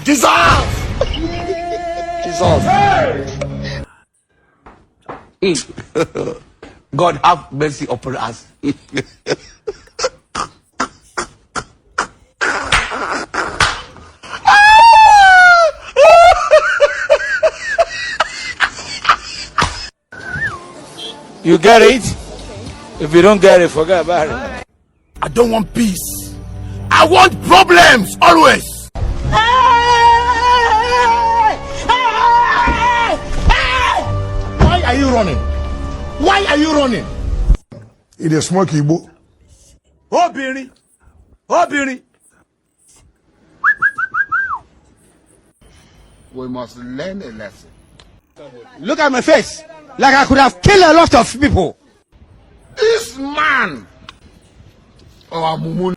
Jesus! Jesus. God have mercy upon us. You get it? If you don't get it, forget about it. I don't want peace. I want problems always. Why are you running? Why are you running? It is smoke Igbo. Obìnrin. Obìnrin. We must learn a lesson. Look at my face. Like I could have killed a lot of people. This man. Oh, Mumu.